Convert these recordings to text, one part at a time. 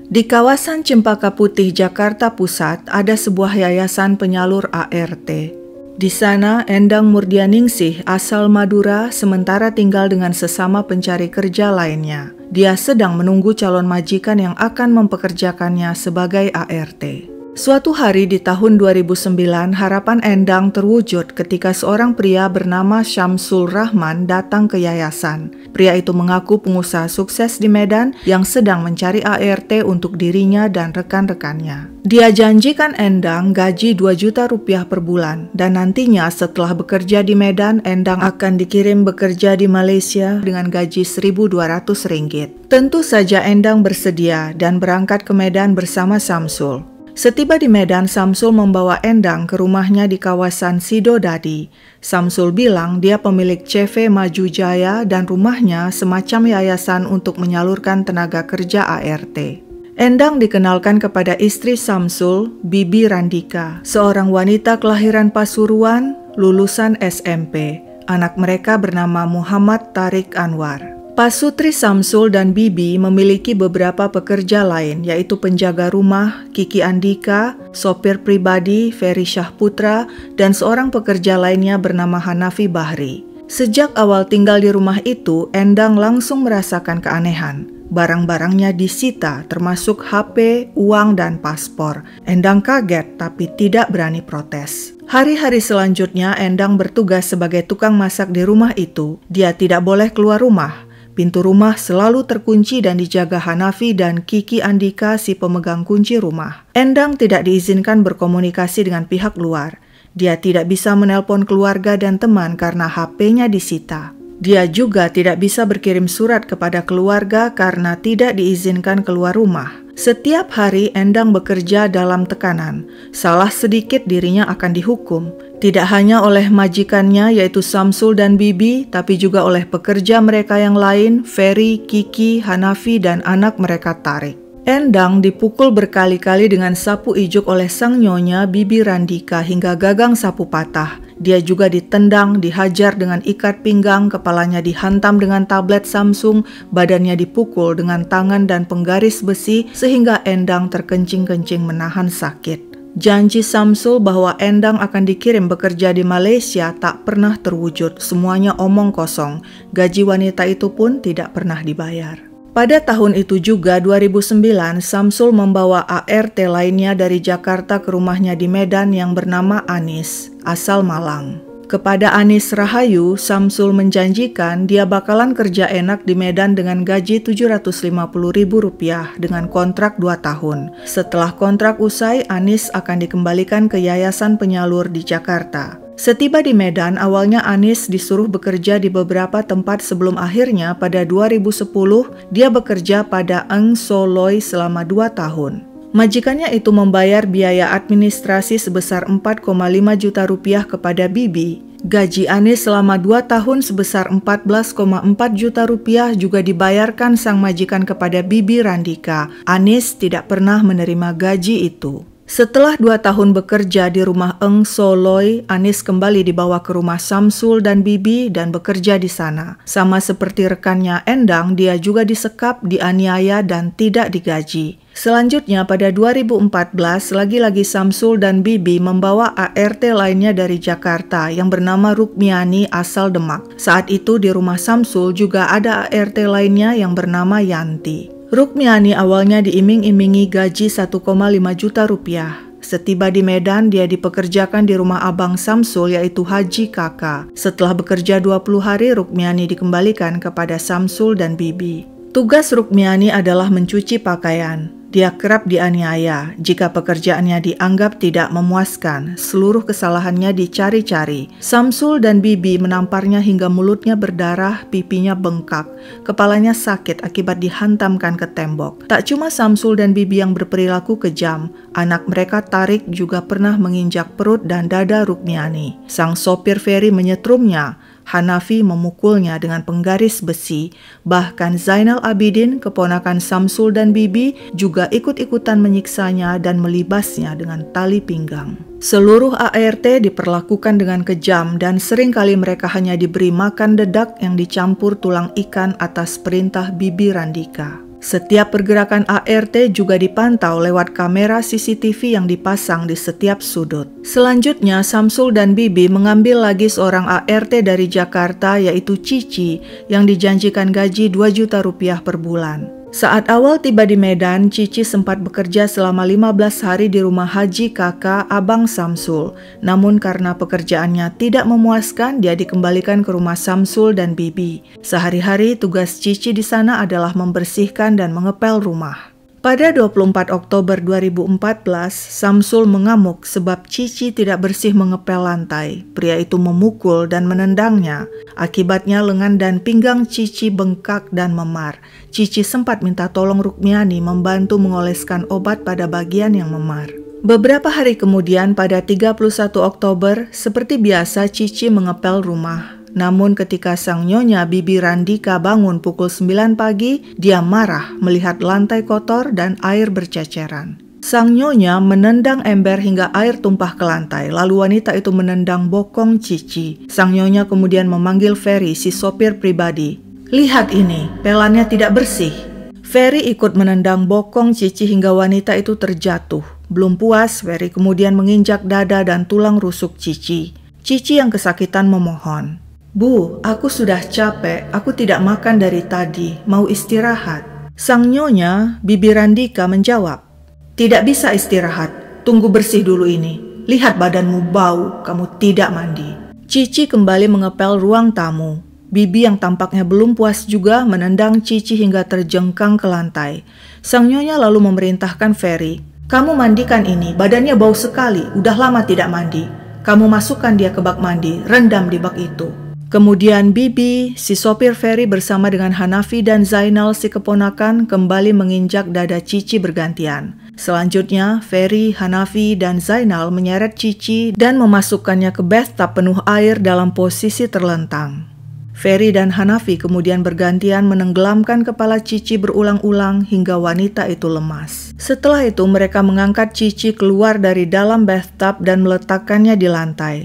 Di kawasan Cempaka Putih, Jakarta Pusat, ada sebuah yayasan penyalur ART. Di sana, Endang Murdianingsih asal Madura sementara tinggal dengan sesama pencari kerja lainnya. Dia sedang menunggu calon majikan yang akan mempekerjakannya sebagai ART. Suatu hari di tahun 2009, harapan Endang terwujud ketika seorang pria bernama Syamsul Rahman datang ke yayasan. Pria itu mengaku pengusaha sukses di Medan yang sedang mencari ART untuk dirinya dan rekan-rekannya. Dia janjikan Endang gaji 2 juta rupiah per bulan, dan nantinya setelah bekerja di Medan, Endang akan dikirim bekerja di Malaysia dengan gaji 1.200 ringgit. Tentu saja Endang bersedia dan berangkat ke Medan bersama Syamsul. Setiba di Medan, Syamsul membawa Endang ke rumahnya di kawasan Sidodadi. Syamsul bilang dia pemilik CV Maju Jaya dan rumahnya semacam yayasan untuk menyalurkan tenaga kerja ART. Endang dikenalkan kepada istri Syamsul, Bibi Randika, seorang wanita kelahiran Pasuruan, lulusan SMP. Anak mereka bernama Muhammad Tarik Anwar. Pasutri Syamsul dan Bibi memiliki beberapa pekerja lain, yaitu penjaga rumah, Kiki Andika, sopir pribadi, Ferry Syahputra, dan seorang pekerja lainnya bernama Hanafi Bahri. Sejak awal tinggal di rumah itu, Endang langsung merasakan keanehan. Barang-barangnya disita, termasuk HP, uang, dan paspor. Endang kaget, tapi tidak berani protes. Hari-hari selanjutnya, Endang bertugas sebagai tukang masak di rumah itu. Dia tidak boleh keluar rumah. Pintu rumah selalu terkunci dan dijaga Hanafi dan Kiki Andika, si pemegang kunci rumah. Endang tidak diizinkan berkomunikasi dengan pihak luar. Dia tidak bisa menelpon keluarga dan teman karena HP-nya disita. Dia juga tidak bisa berkirim surat kepada keluarga karena tidak diizinkan keluar rumah. Setiap hari Endang bekerja dalam tekanan. Salah sedikit dirinya akan dihukum. Tidak hanya oleh majikannya yaitu Syamsul dan Bibi, tapi juga oleh pekerja mereka yang lain, Ferry, Kiki, Hanafi, dan anak mereka Tarik. Endang dipukul berkali-kali dengan sapu ijuk oleh sang nyonya Bibi Randika hingga gagang sapu patah. Dia juga ditendang, dihajar dengan ikat pinggang, kepalanya dihantam dengan tablet Samsung, badannya dipukul dengan tangan dan penggaris besi sehingga Endang terkencing-kencing menahan sakit. Janji Syamsul bahwa Endang akan dikirim bekerja di Malaysia tak pernah terwujud, semuanya omong kosong. Gaji wanita itu pun tidak pernah dibayar. Pada tahun itu juga, 2009, Syamsul membawa ART lainnya dari Jakarta ke rumahnya di Medan yang bernama Anis, asal Malang. Kepada Anis Rahayu, Syamsul menjanjikan dia bakalan kerja enak di Medan dengan gaji Rp750.000 dengan kontrak 2 tahun. Setelah kontrak usai, Anis akan dikembalikan ke yayasan penyalur di Jakarta. Setiba di Medan, awalnya Anis disuruh bekerja di beberapa tempat sebelum akhirnya pada 2010 dia bekerja pada Eng Soloy selama 2 tahun. Majikannya itu membayar biaya administrasi sebesar 4,5 juta rupiah kepada Bibi. Gaji Anis selama 2 tahun sebesar 14,4 juta rupiah juga dibayarkan sang majikan kepada Bibi Randika. Anis tidak pernah menerima gaji itu. Setelah 2 tahun bekerja di rumah Eng Soloy, Anis kembali dibawa ke rumah Syamsul dan Bibi dan bekerja di sana. Sama seperti rekannya Endang, dia juga disekap, dianiaya, dan tidak digaji. Selanjutnya pada 2014, lagi-lagi Syamsul dan Bibi membawa ART lainnya dari Jakarta yang bernama Rukmiani asal Demak. Saat itu di rumah Syamsul juga ada ART lainnya yang bernama Yanti. Rukmiani awalnya diiming-imingi gaji 1,5 juta rupiah. Setiba di Medan, dia dipekerjakan di rumah abang Syamsul yaitu Haji Kaka. Setelah bekerja 20 hari, Rukmiani dikembalikan kepada Syamsul dan Bibi. Tugas Rukmiani adalah mencuci pakaian. Dia kerap dianiaya. Jika pekerjaannya dianggap tidak memuaskan, seluruh kesalahannya dicari-cari. Syamsul dan Bibi menamparnya hingga mulutnya berdarah, pipinya bengkak, kepalanya sakit akibat dihantamkan ke tembok. Tak cuma Syamsul dan Bibi yang berperilaku kejam, anak mereka Tarik juga pernah menginjak perut dan dada Rukmiani. Sang sopir Ferry menyetrumnya. Hanafi memukulnya dengan penggaris besi. Bahkan Zainal Abidin, keponakan Syamsul dan Bibi, juga ikut-ikutan menyiksanya dan melibasnya dengan tali pinggang. Seluruh ART diperlakukan dengan kejam dan seringkali mereka hanya diberi makan dedak yang dicampur tulang ikan atas perintah Bibi Randika. Setiap pergerakan ART juga dipantau lewat kamera CCTV yang dipasang di setiap sudut. Selanjutnya, Samsul dan Bibi mengambil lagi seorang ART dari Jakarta, yaitu Cici, yang dijanjikan gaji 2 juta rupiah per bulan. Saat awal tiba di Medan, Cici sempat bekerja selama 15 hari di rumah haji kakak Abang Samsul. Namun karena pekerjaannya tidak memuaskan, dia dikembalikan ke rumah Samsul dan Bibi. Sehari-hari tugas Cici di sana adalah membersihkan dan mengepel rumah. Pada 24 Oktober 2014, Samsul mengamuk sebab Cici tidak bersih mengepel lantai. Pria itu memukul dan menendangnya. Akibatnya lengan dan pinggang Cici bengkak dan memar. Cici sempat minta tolong Rukmiani membantu mengoleskan obat pada bagian yang memar. Beberapa hari kemudian pada 31 Oktober, seperti biasa Cici mengepel rumah. Namun ketika sang nyonya Bibi Randika bangun pukul 9 pagi, dia marah melihat lantai kotor dan air berceceran. Sang nyonya menendang ember hingga air tumpah ke lantai, lalu wanita itu menendang bokong Cici. Sang nyonya kemudian memanggil Ferry, si sopir pribadi. "Lihat ini, pelannya tidak bersih." Ferry ikut menendang bokong Cici hingga wanita itu terjatuh. Belum puas, Ferry kemudian menginjak dada dan tulang rusuk Cici. Cici yang kesakitan memohon, "Bu, aku sudah capek, aku tidak makan dari tadi, mau istirahat." Sang nyonya, Bibi Randika menjawab, "Tidak bisa istirahat, tunggu bersih dulu ini. Lihat badanmu bau, kamu tidak mandi." Cici kembali mengepel ruang tamu. Bibi yang tampaknya belum puas juga menendang Cici hingga terjengkang ke lantai. Sang nyonya lalu memerintahkan Ferry, "Kamu mandikan ini, badannya bau sekali, udah lama tidak mandi. Kamu masukkan dia ke bak mandi, rendam di bak itu." Kemudian Bibi, si sopir Ferry bersama dengan Hanafi dan Zainal si keponakan kembali menginjak dada Cici bergantian. Selanjutnya, Ferry, Hanafi, dan Zainal menyeret Cici dan memasukkannya ke bathtub penuh air dalam posisi terlentang. Ferry dan Hanafi kemudian bergantian menenggelamkan kepala Cici berulang-ulang hingga wanita itu lemas. Setelah itu mereka mengangkat Cici keluar dari dalam bathtub dan meletakkannya di lantai.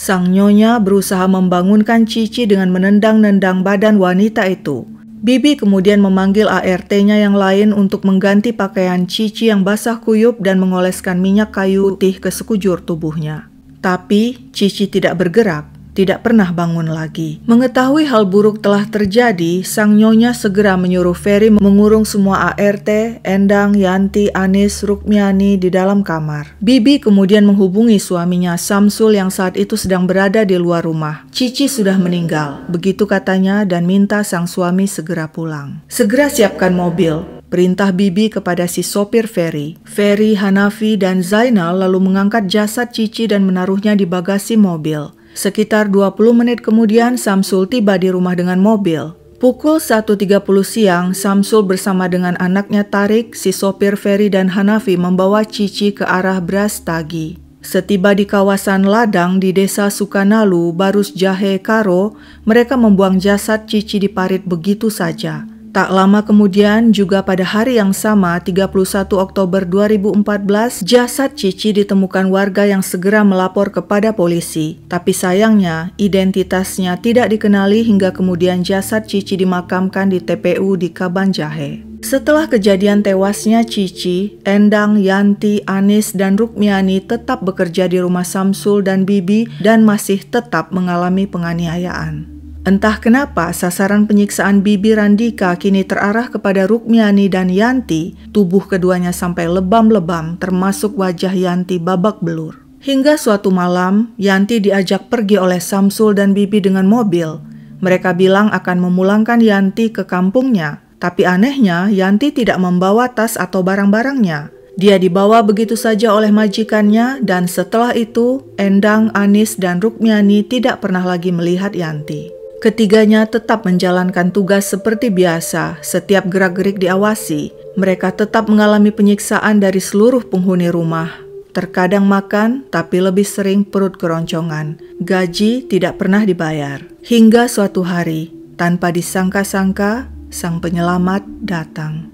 Sang nyonya berusaha membangunkan Cici dengan menendang-nendang badan wanita itu. Bibi kemudian memanggil ART-nya yang lain untuk mengganti pakaian Cici yang basah kuyup dan mengoleskan minyak kayu putih ke sekujur tubuhnya. Tapi Cici tidak bergerak, tidak pernah bangun lagi. Mengetahui hal buruk telah terjadi, sang nyonya segera menyuruh Ferry mengurung semua ART, Endang, Yanti, Anis, Rukmiani di dalam kamar. Bibi kemudian menghubungi suaminya Samsul yang saat itu sedang berada di luar rumah. Cici sudah meninggal, begitu katanya, dan minta sang suami segera pulang. "Segera siapkan mobil," perintah Bibi kepada si sopir Ferry. Ferry, Hanafi, dan Zainal lalu mengangkat jasad Cici dan menaruhnya di bagasi mobil. Sekitar 20 menit kemudian Samsul tiba di rumah dengan mobil. Pukul 1.30 siang, Samsul bersama dengan anaknya Tarik, si sopir Ferry dan Hanafi membawa Cici ke arah Brastagi. Setiba di kawasan ladang di desa Sukanalu, Barus Jahe, Karo, mereka membuang jasad Cici di parit begitu saja. Tak lama kemudian, juga pada hari yang sama, 31 Oktober 2014, jasad Cici ditemukan warga yang segera melapor kepada polisi. Tapi sayangnya, identitasnya tidak dikenali hingga kemudian jasad Cici dimakamkan di TPU di Kabanjahe. Setelah kejadian tewasnya Cici, Endang, Yanti, Anis, dan Rukmiani tetap bekerja di rumah Samsul dan Bibi dan masih tetap mengalami penganiayaan. Entah kenapa sasaran penyiksaan Bibi Randika kini terarah kepada Rukmiani dan Yanti. Tubuh keduanya sampai lebam-lebam, termasuk wajah Yanti babak belur. Hingga suatu malam, Yanti diajak pergi oleh Samsul dan Bibi dengan mobil. Mereka bilang akan memulangkan Yanti ke kampungnya. Tapi anehnya, Yanti tidak membawa tas atau barang-barangnya. Dia dibawa begitu saja oleh majikannya, dan setelah itu, Endang, Anis, dan Rukmiani tidak pernah lagi melihat Yanti. Ketiganya tetap menjalankan tugas seperti biasa, setiap gerak-gerik diawasi. Mereka tetap mengalami penyiksaan dari seluruh penghuni rumah. Terkadang makan, tapi lebih sering perut keroncongan. Gaji tidak pernah dibayar. Hingga suatu hari, tanpa disangka-sangka, sang penyelamat datang.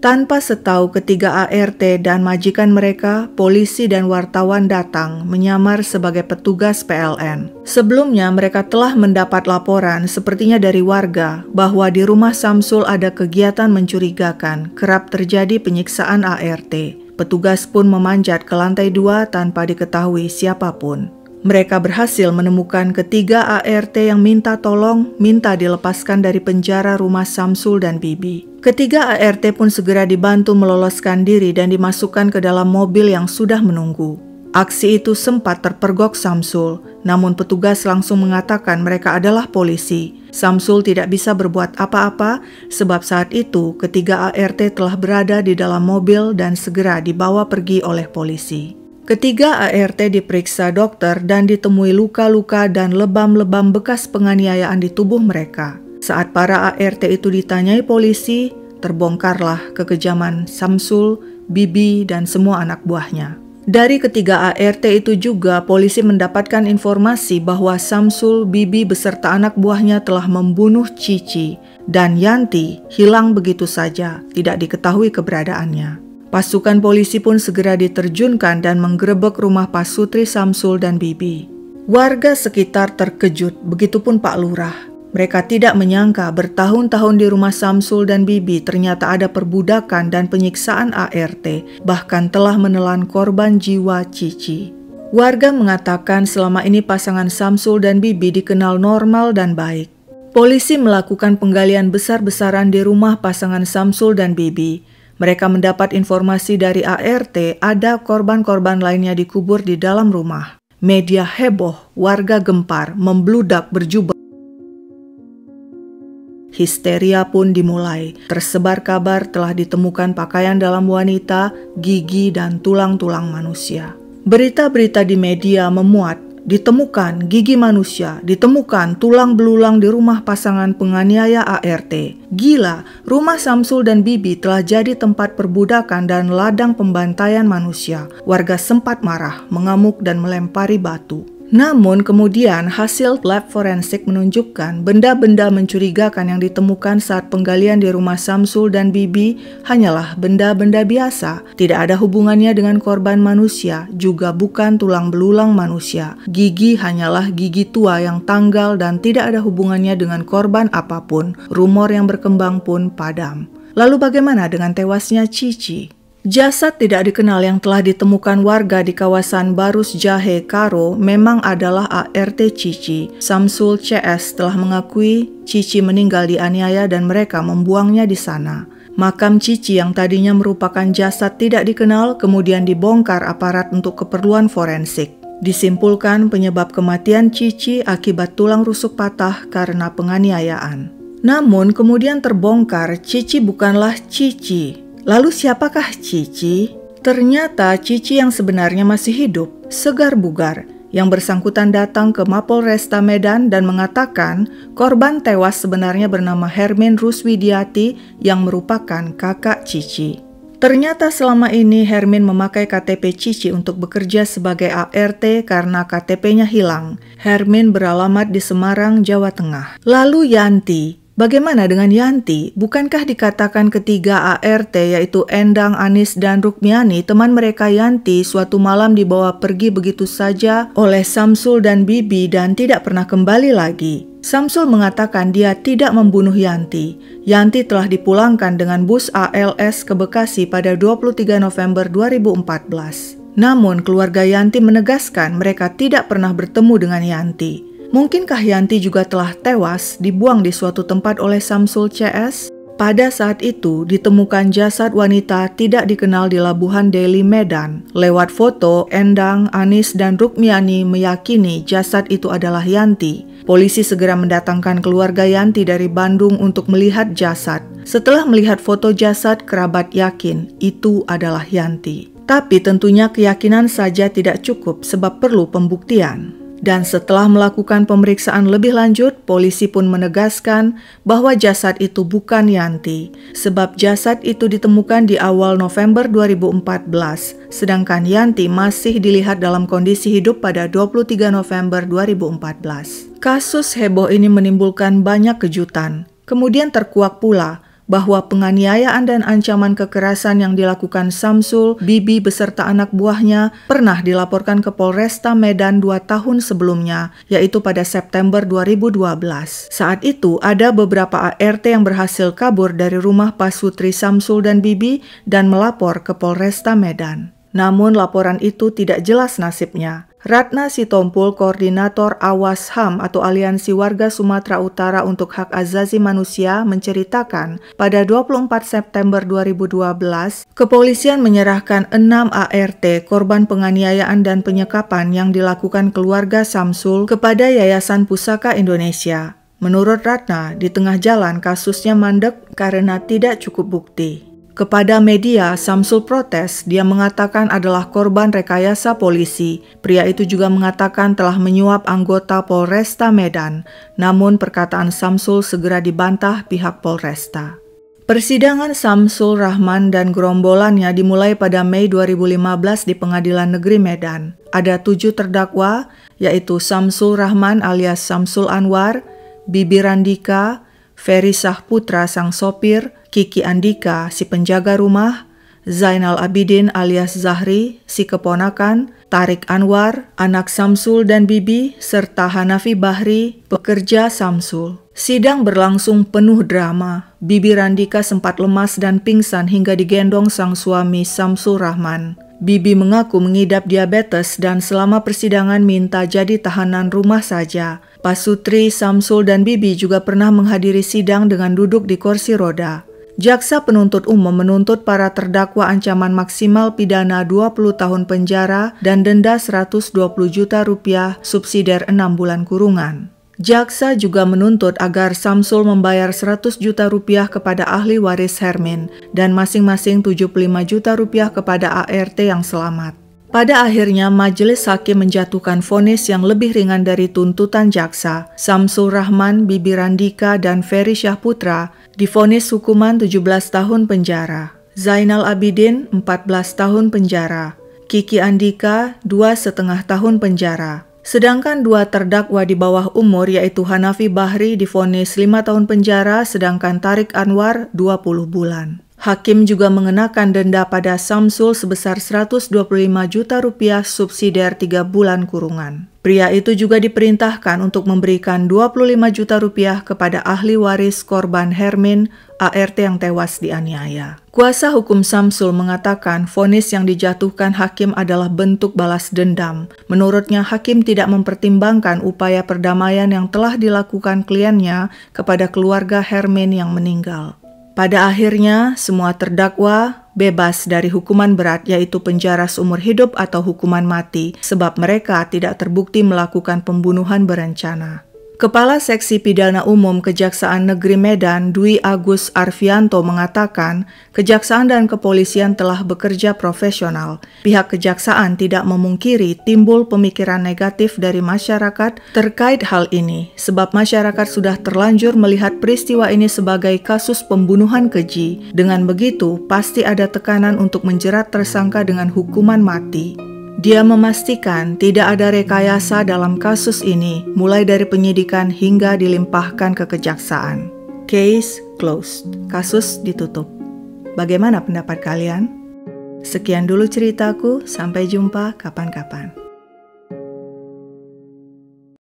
Tanpa setahu ketiga ART dan majikan mereka, polisi dan wartawan datang menyamar sebagai petugas PLN. Sebelumnya mereka telah mendapat laporan sepertinya dari warga bahwa di rumah Samsul ada kegiatan mencurigakan, kerap terjadi penyiksaan ART. Petugas pun memanjat ke lantai 2 tanpa diketahui siapapun. Mereka berhasil menemukan ketiga ART yang minta dilepaskan dari penjara rumah Samsul dan Bibi. Ketiga ART pun segera dibantu meloloskan diri dan dimasukkan ke dalam mobil yang sudah menunggu. Aksi itu sempat terpergok Samsul, namun petugas langsung mengatakan mereka adalah polisi. Samsul tidak bisa berbuat apa-apa sebab saat itu ketiga ART telah berada di dalam mobil dan segera dibawa pergi oleh polisi. Ketiga ART diperiksa dokter dan ditemui luka-luka dan lebam-lebam bekas penganiayaan di tubuh mereka. Saat para ART itu ditanyai polisi, terbongkarlah kekejaman Samsul, Bibi, dan semua anak buahnya. Dari ketiga ART itu juga polisi mendapatkan informasi bahwa Samsul, Bibi, beserta anak buahnya telah membunuh Cici, dan Yanti hilang begitu saja, tidak diketahui keberadaannya. Pasukan polisi pun segera diterjunkan dan menggerebek rumah Pasutri, Samsul, dan Bibi. Warga sekitar terkejut, begitupun Pak Lurah. Mereka tidak menyangka bertahun-tahun di rumah Samsul dan Bibi ternyata ada perbudakan dan penyiksaan ART, bahkan telah menelan korban jiwa Cici. Warga mengatakan selama ini pasangan Samsul dan Bibi dikenal normal dan baik. Polisi melakukan penggalian besar-besaran di rumah pasangan Samsul dan Bibi. Mereka mendapat informasi dari ART ada korban-korban lainnya dikubur di dalam rumah. Media heboh, warga gempar, membludak berjubel. Histeria pun dimulai. Tersebar kabar telah ditemukan pakaian dalam wanita, gigi, dan tulang-tulang manusia. Berita-berita di media memuat. Ditemukan gigi manusia, ditemukan tulang belulang di rumah pasangan penganiaya ART. Gila, rumah Samsul dan Bibi telah jadi tempat perbudakan dan ladang pembantaian manusia. Warga sempat marah, mengamuk dan melempari batu. Namun kemudian hasil lab forensik menunjukkan benda-benda mencurigakan yang ditemukan saat penggalian di rumah Samsul dan Bibi hanyalah benda-benda biasa. Tidak ada hubungannya dengan korban manusia, juga bukan tulang belulang manusia. Gigi hanyalah gigi tua yang tanggal dan tidak ada hubungannya dengan korban apapun. Rumor yang berkembang pun padam. Lalu bagaimana dengan tewasnya Cici? Jasad tidak dikenal yang telah ditemukan warga di kawasan Barus Jahe, Karo memang adalah ART Cici. Samsul CS telah mengakui Cici meninggal dianiaya dan mereka membuangnya di sana. Makam Cici yang tadinya merupakan jasad tidak dikenal kemudian dibongkar aparat untuk keperluan forensik. Disimpulkan penyebab kematian Cici akibat tulang rusuk patah karena penganiayaan. Namun kemudian terbongkar Cici bukanlah Cici. Lalu siapakah Cici? Ternyata Cici yang sebenarnya masih hidup, segar bugar. Yang bersangkutan datang ke Mapolresta Medan dan mengatakan korban tewas sebenarnya bernama Hermin Ruswidiati yang merupakan kakak Cici. Ternyata selama ini Hermin memakai KTP Cici untuk bekerja sebagai ART karena KTP-nya hilang. Hermin beralamat di Semarang, Jawa Tengah. Lalu Yanti. Bagaimana dengan Yanti? Bukankah dikatakan ketiga ART yaitu Endang, Anis, dan Rukmiani, teman mereka Yanti suatu malam dibawa pergi begitu saja oleh Samsul dan Bibi dan tidak pernah kembali lagi? Samsul mengatakan dia tidak membunuh Yanti. Yanti telah dipulangkan dengan bus ALS ke Bekasi pada 23 November 2014. Namun keluarga Yanti menegaskan mereka tidak pernah bertemu dengan Yanti. Mungkinkah Yanti juga telah tewas dibuang di suatu tempat oleh Samsul CS? Pada saat itu ditemukan jasad wanita tidak dikenal di Labuhan Deli, Medan. Lewat foto, Endang, Anis, dan Rukmiani meyakini jasad itu adalah Yanti. Polisi segera mendatangkan keluarga Yanti dari Bandung untuk melihat jasad. Setelah melihat foto jasad, kerabat yakin itu adalah Yanti. Tapi tentunya keyakinan saja tidak cukup sebab perlu pembuktian. Dan setelah melakukan pemeriksaan lebih lanjut, polisi pun menegaskan bahwa jasad itu bukan Yanti, sebab jasad itu ditemukan di awal November 2014, sedangkan Yanti masih dilihat dalam kondisi hidup pada 23 November 2014. Kasus heboh ini menimbulkan banyak kejutan. Kemudian terkuak pula bahwa penganiayaan dan ancaman kekerasan yang dilakukan Samsul, Bibi beserta anak buahnya pernah dilaporkan ke Polresta Medan 2 tahun sebelumnya, yaitu pada September 2012. Saat itu ada beberapa ART yang berhasil kabur dari rumah Pasutri Samsul dan Bibi dan melapor ke Polresta Medan. Namun laporan itu tidak jelas nasibnya. Ratna Sitompul, Koordinator Awas HAM atau Aliansi Warga Sumatera Utara untuk Hak Asasi Manusia, menceritakan pada 24 September 2012, kepolisian menyerahkan 6 ART korban penganiayaan dan penyekapan yang dilakukan keluarga Samsul kepada Yayasan Pusaka Indonesia. Menurut Ratna, di tengah jalan kasusnya mandek karena tidak cukup bukti. Kepada media, Samsul protes. Dia mengatakan adalah korban rekayasa polisi. Pria itu juga mengatakan telah menyuap anggota Polresta Medan. Namun perkataan Samsul segera dibantah pihak Polresta. Persidangan Samsul Rahman dan gerombolannya dimulai pada Mei 2015 di Pengadilan Negeri Medan. Ada 7 terdakwa, yaitu Samsul Rahman alias Samsul Anwar, Bibi Randika, Ferry Sahputra sang sopir, Kiki Andika si penjaga rumah, Zainal Abidin alias Zahri si keponakan, Tarik Anwar, anak Samsul dan Bibi, serta Hanafi Bahri, pekerja Samsul. Sidang berlangsung penuh drama. Bibi Randika sempat lemas dan pingsan hingga digendong sang suami Samsul Rahman. Bibi mengaku mengidap diabetes dan selama persidangan minta jadi tahanan rumah saja. Pasutri, Samsul, dan Bibi juga pernah menghadiri sidang dengan duduk di kursi roda. Jaksa penuntut umum menuntut para terdakwa ancaman maksimal pidana 20 tahun penjara dan denda 120 juta rupiah subsidiar 6 bulan kurungan. Jaksa juga menuntut agar Samsul membayar 100 juta rupiah kepada ahli waris Hermin dan masing-masing 75 juta rupiah kepada ART yang selamat. Pada akhirnya, majelis hakim menjatuhkan vonis yang lebih ringan dari tuntutan jaksa. Samsul Rahman, Bibi Randika, dan Ferry Sahputra divonis hukuman 17 tahun penjara. Zainal Abidin 14 tahun penjara. Kiki Andika 2,5 tahun penjara. Sedangkan 2 terdakwa di bawah umur yaitu Hanafi Bahri divonis 5 tahun penjara, sedangkan Tarik Anwar 20 bulan. Hakim juga mengenakan denda pada Samsul sebesar 125 juta rupiah subsidiar 3 bulan kurungan. Pria itu juga diperintahkan untuk memberikan 25 juta rupiah kepada ahli waris korban Hermin, ART yang tewas dianiaya. Kuasa hukum Samsul mengatakan vonis yang dijatuhkan hakim adalah bentuk balas dendam. Menurutnya, hakim tidak mempertimbangkan upaya perdamaian yang telah dilakukan kliennya kepada keluarga Hermin yang meninggal. Pada akhirnya, semua terdakwa bebas dari hukuman berat yaitu penjara seumur hidup atau hukuman mati sebab mereka tidak terbukti melakukan pembunuhan berencana. Kepala Seksi Pidana Umum Kejaksaan Negeri Medan, Dwi Agus Arfianto mengatakan, Kejaksaan dan Kepolisian telah bekerja profesional. Pihak Kejaksaan tidak memungkiri timbul pemikiran negatif dari masyarakat terkait hal ini, sebab masyarakat sudah terlanjur melihat peristiwa ini sebagai kasus pembunuhan keji. Dengan begitu, pasti ada tekanan untuk menjerat tersangka dengan hukuman mati. Dia memastikan tidak ada rekayasa dalam kasus ini, mulai dari penyidikan hingga dilimpahkan ke kejaksaan. Case closed. Kasus ditutup. Bagaimana pendapat kalian? Sekian dulu ceritaku, sampai jumpa kapan-kapan.